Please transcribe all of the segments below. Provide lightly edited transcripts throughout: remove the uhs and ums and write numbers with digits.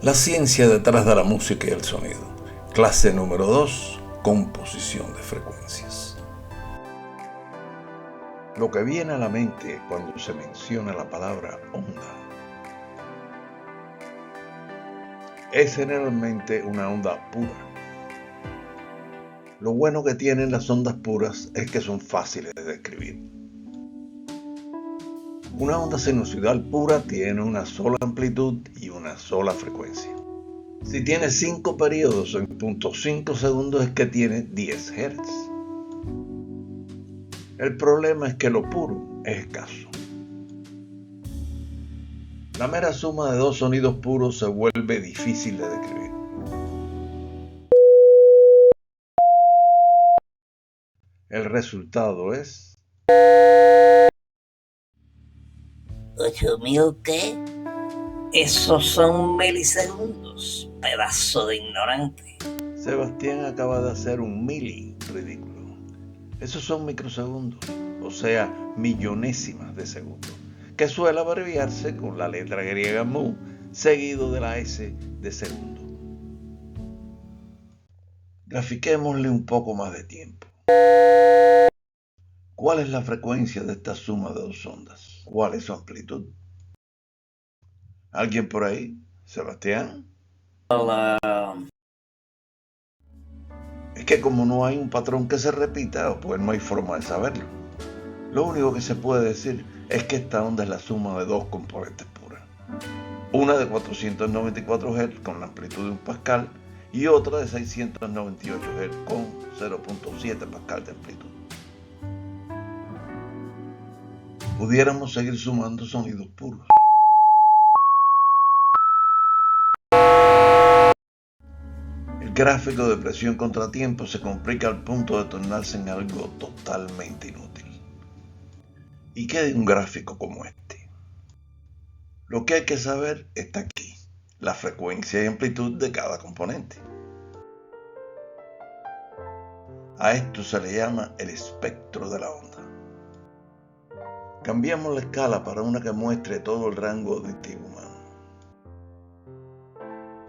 La ciencia detrás de la música y el sonido. Clase número 2, composición de frecuencias. Lo que viene a la mente cuando se menciona la palabra onda es generalmente una onda pura. Lo bueno que tienen las ondas puras es que son fáciles de describir. Una onda sinusoidal pura tiene una sola amplitud y una sola frecuencia. Si tiene 5 periodos en 0.5 segundos es que tiene 10 Hz. El problema es que lo puro es escaso. La mera suma de dos sonidos puros se vuelve difícil de describir. El resultado es... ¿8.000 qué? Esos son milisegundos, pedazo de ignorante. Sebastián acaba de hacer un mili ridículo. Esos son microsegundos, o sea, millonésimas de segundo, que suele abreviarse con la letra griega mu, seguido de la S de segundo. Grafiquémosle un poco más de tiempo. ¿Cuál es la frecuencia de esta suma de dos ondas? ¿Cuál es su amplitud? ¿Alguien por ahí? ¿Sebastián? Es que como no hay un patrón que se repita, pues no hay forma de saberlo. Lo único que se puede decir es que esta onda es la suma de dos componentes puras. Una de 494 Hz con la amplitud de 1 pascal y otra de 698 Hz con 0.7 pascal de amplitud. Pudiéramos seguir sumando sonidos puros. El gráfico de presión contra tiempo se complica al punto de tornarse en algo totalmente inútil. ¿Y qué de un gráfico como este? Lo que hay que saber está aquí, la frecuencia y amplitud de cada componente. A esto se le llama el espectro de la onda. Cambiamos la escala para una que muestre todo el rango auditivo humano.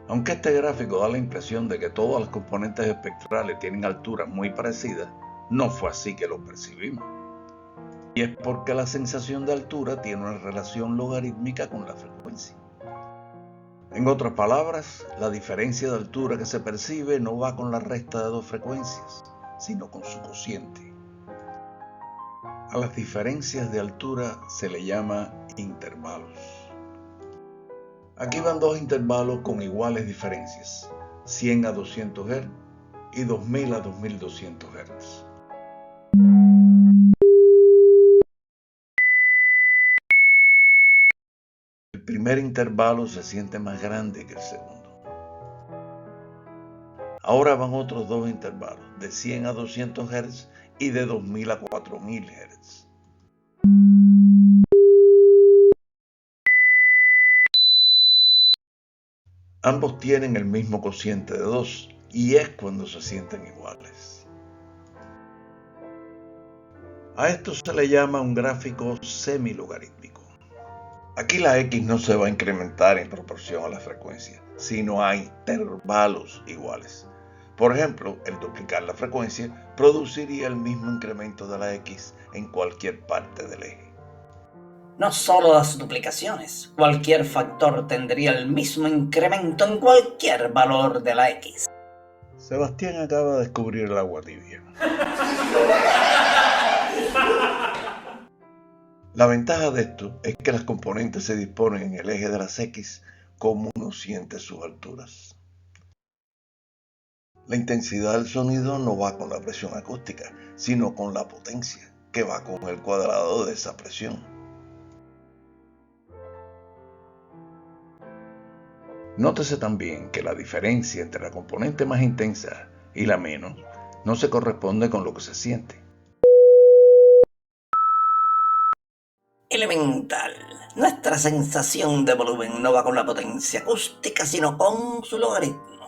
Aunque este gráfico da la impresión de que todas las componentes espectrales tienen alturas muy parecidas, no fue así que lo percibimos. Y es porque la sensación de altura tiene una relación logarítmica con la frecuencia. En otras palabras, la diferencia de altura que se percibe no va con la resta de dos frecuencias, sino con su cociente. A las diferencias de altura se le llama intervalos. Aquí van dos intervalos con iguales diferencias, 100 a 200 Hz y 2000 a 2200 Hz. El primer intervalo se siente más grande que el segundo. Ahora van otros dos intervalos, de 100 a 200 Hz y de 2000 a 4000 Hz. Ambos tienen el mismo cociente de 2 y es cuando se sienten iguales. A esto se le llama un gráfico semilogarítmico. Aquí la X no se va a incrementar en proporción a la frecuencia, sino a intervalos iguales. Por ejemplo, el duplicar la frecuencia produciría el mismo incremento de la X en cualquier parte del eje. No solo las duplicaciones, cualquier factor tendría el mismo incremento en cualquier valor de la X. Sebastián acaba de descubrir el agua tibia. La ventaja de esto es que las componentes se disponen en el eje de las X como uno siente sus alturas. La intensidad del sonido no va con la presión acústica, sino con la potencia, que va con el cuadrado de esa presión. Nótese también que la diferencia entre la componente más intensa y la menos no se corresponde con lo que se siente. Elemental. Nuestra sensación de volumen no va con la potencia acústica, sino con su logaritmo.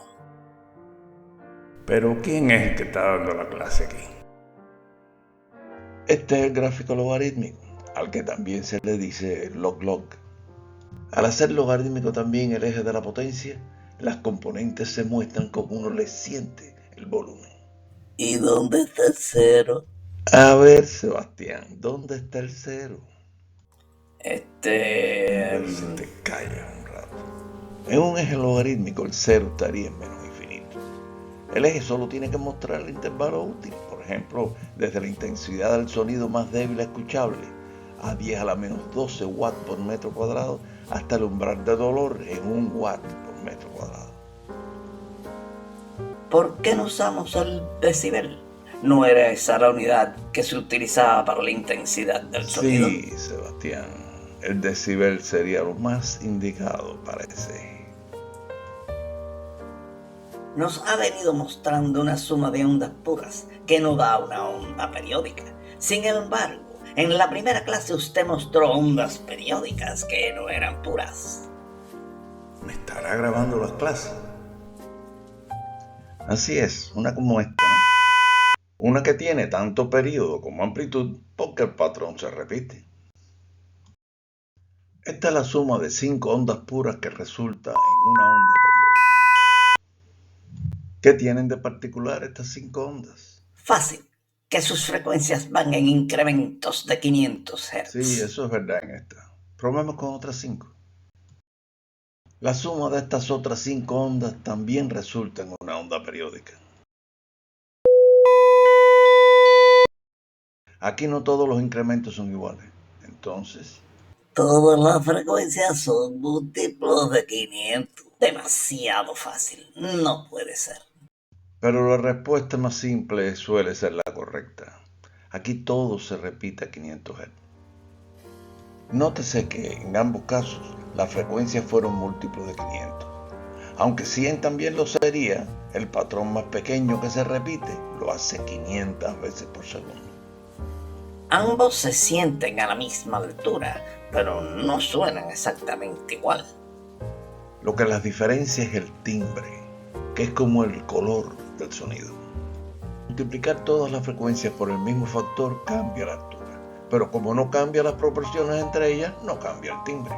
Pero ¿quién es el que está dando la clase aquí? Este es el gráfico logarítmico, al que también se le dice log-log. Al hacer logarítmico también el eje de la potencia, las componentes se muestran como uno les siente el volumen. ¿Y dónde está el cero? A ver, Sebastián, ¿dónde está el cero? A ver si te callas un rato. En un eje logarítmico el cero estaría en menos infinito. El eje solo tiene que mostrar el intervalo útil, por ejemplo, desde la intensidad del sonido más débil escuchable a 10 a la menos 12 watts por metro cuadrado hasta el umbral de dolor en 1 watt por metro cuadrado. ¿Por qué no usamos el decibel? ¿No era esa la unidad que se utilizaba para la intensidad del sonido? Sí, Sebastián, el decibel sería lo más indicado para ese eje. Nos ha venido mostrando una suma de ondas puras que no da una onda periódica. Sin embargo, en la primera clase usted mostró ondas periódicas que no eran puras. ¿Me estará grabando las clases? Así es, una como esta, ¿no? Una que tiene tanto periodo como amplitud porque el patrón se repite. Esta es la suma de 5 ondas puras que resulta en una onda periódica. ¿Qué tienen de particular estas 5 ondas? Fácil, que sus frecuencias van en incrementos de 500 Hz. Sí, eso es verdad en esta. Probemos con otras 5. La suma de estas otras 5 ondas también resulta en una onda periódica. Aquí no todos los incrementos son iguales. Entonces, todas las frecuencias son múltiplos de 500. Demasiado fácil, no puede ser. pero la respuesta más simple suele ser la correcta. Aquí todo se repite a 500 Hz. Nótese que en ambos casos las frecuencias fueron múltiplos de 500. Aunque 100 también lo sería, el patrón más pequeño que se repite lo hace 500 veces por segundo. Ambos se sienten a la misma altura, pero no suenan exactamente igual. Lo que las diferencia es el timbre, que es como el color del sonido. Multiplicar todas las frecuencias por el mismo factor cambia la altura, pero como no cambia las proporciones entre ellas, no cambia el timbre.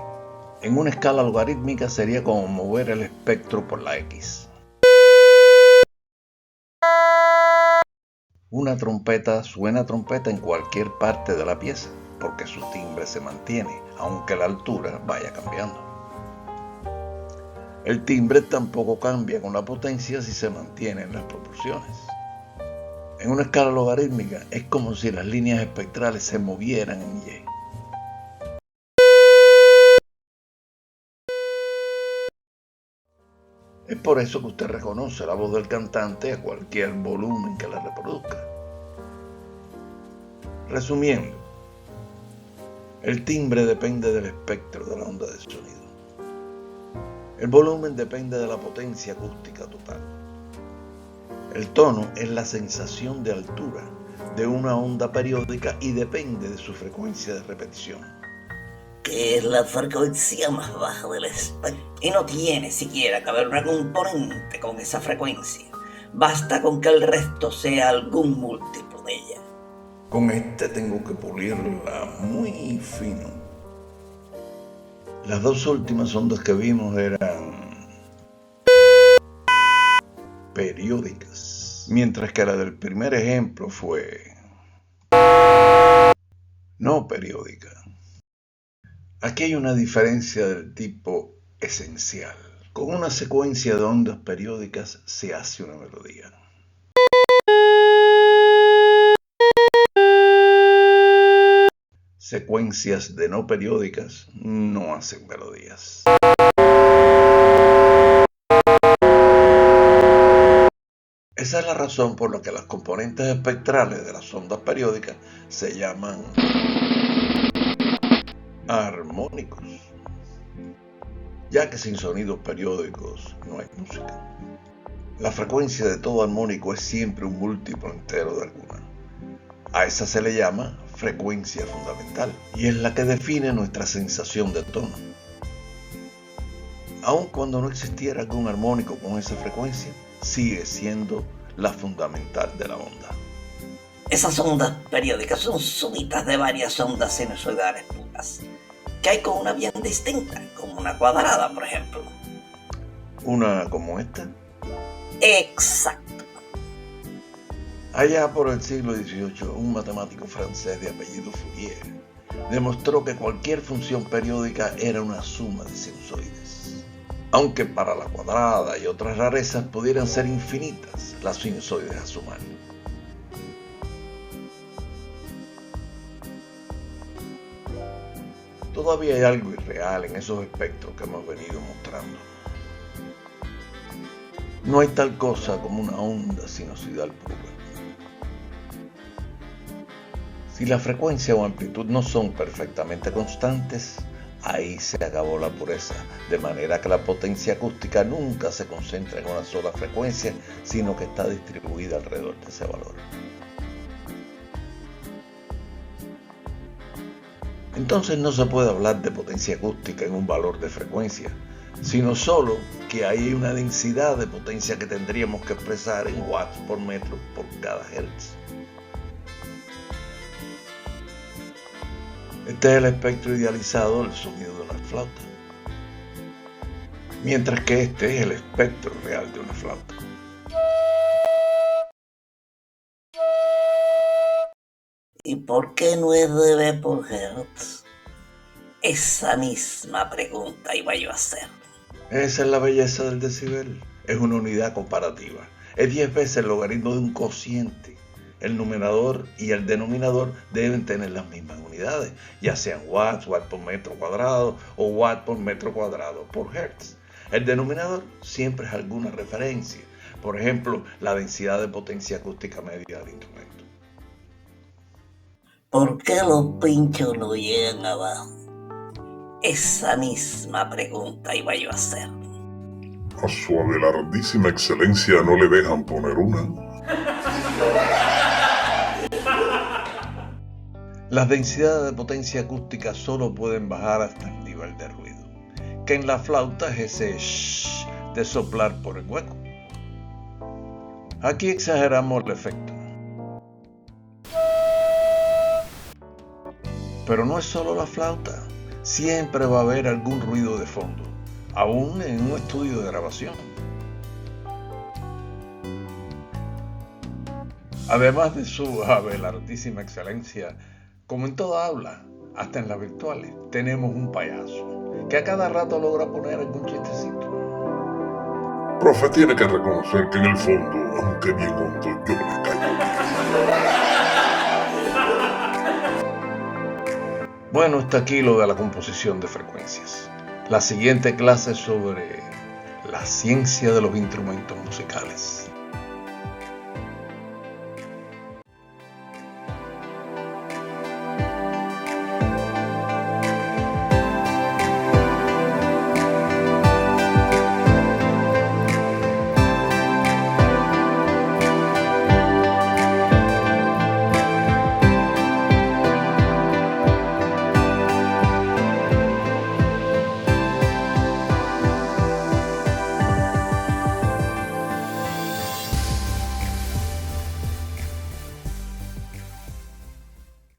En una escala logarítmica sería como mover el espectro por la X. Una trompeta suena trompeta en cualquier parte de la pieza, porque su timbre se mantiene, aunque la altura vaya cambiando. El timbre tampoco cambia con la potencia si se mantienen las proporciones. En una escala logarítmica es como si las líneas espectrales se movieran en Y. Es por eso que usted reconoce la voz del cantante a cualquier volumen que la reproduzca. Resumiendo, el timbre depende del espectro de la onda de sonido. El volumen depende de la potencia acústica total. El tono es la sensación de altura de una onda periódica y depende de su frecuencia de repetición, que es la frecuencia más baja del espectro. Y no tiene siquiera que haber una componente con esa frecuencia. Basta con que el resto sea algún múltiplo de ella. Con este tengo que pulirla muy fino. Las dos últimas ondas que vimos eran periódicas, mientras que la del primer ejemplo fue no periódica. Aquí hay una diferencia del tipo esencial. Con una secuencia de ondas periódicas se hace una melodía. Secuencias de no periódicas no hacen melodías. Esa es la razón por la que las componentes espectrales de las ondas periódicas se llaman armónicos, ya que sin sonidos periódicos no hay música. La frecuencia de todo armónico es siempre un múltiplo entero de alguna. A esa se le llama frecuencia fundamental y es la que define nuestra sensación de tono. Aun cuando no existiera algún armónico con esa frecuencia, sigue siendo la fundamental de la onda. Esas ondas periódicas son sumitas de varias ondas sinusoidales puras, que hay con una bien distinta, como una cuadrada, por ejemplo. ¿Una como esta? Exacto. Allá por el siglo XVIII, un matemático francés de apellido Fourier demostró que cualquier función periódica era una suma de sinusoides. Aunque para la cuadrada y otras rarezas pudieran ser infinitas las sinusoides a sumar. Todavía hay algo irreal en esos espectros que hemos venido mostrando. No hay tal cosa como una onda sinusoidal pura. Si la frecuencia o amplitud no son perfectamente constantes, ahí se acabó la pureza, de manera que la potencia acústica nunca se concentra en una sola frecuencia, sino que está distribuida alrededor de ese valor. Entonces no se puede hablar de potencia acústica en un valor de frecuencia, sino solo que hay una densidad de potencia que tendríamos que expresar en watts por metro por cada hertz. Este es el espectro idealizado del sonido de una flauta, mientras que este es el espectro real de una flauta. ¿Y por qué no es dB por hertz? Esa misma pregunta iba yo a hacer. Esa es la belleza del decibel. Es una unidad comparativa. Es 10 veces el logaritmo de un cociente. El numerador y el denominador deben tener las mismas unidades, ya sean watts, watt por metro cuadrado o watt por metro cuadrado por hertz. El denominador siempre es alguna referencia, por ejemplo, la densidad de potencia acústica media del instrumento. ¿Por qué los pinchos no llegan abajo? Esa misma pregunta iba yo a hacer. A su abelardísima excelencia no le dejan poner una. Las densidades de potencia acústica solo pueden bajar hasta el nivel de ruido, que en la flauta es ese shh de soplar por el hueco. Aquí exageramos el efecto. Pero no es solo la flauta, siempre va a haber algún ruido de fondo, aún en un estudio de grabación. Además de su abelardísima excelencia, como en toda habla, hasta en las virtuales, tenemos un payaso que a cada rato logra poner algún chistecito. Profe, tiene que reconocer que en el fondo, aunque bien hondo, yo no le caigo. Bueno, hasta aquí lo de la composición de frecuencias. La siguiente clase es sobre la ciencia de los instrumentos musicales.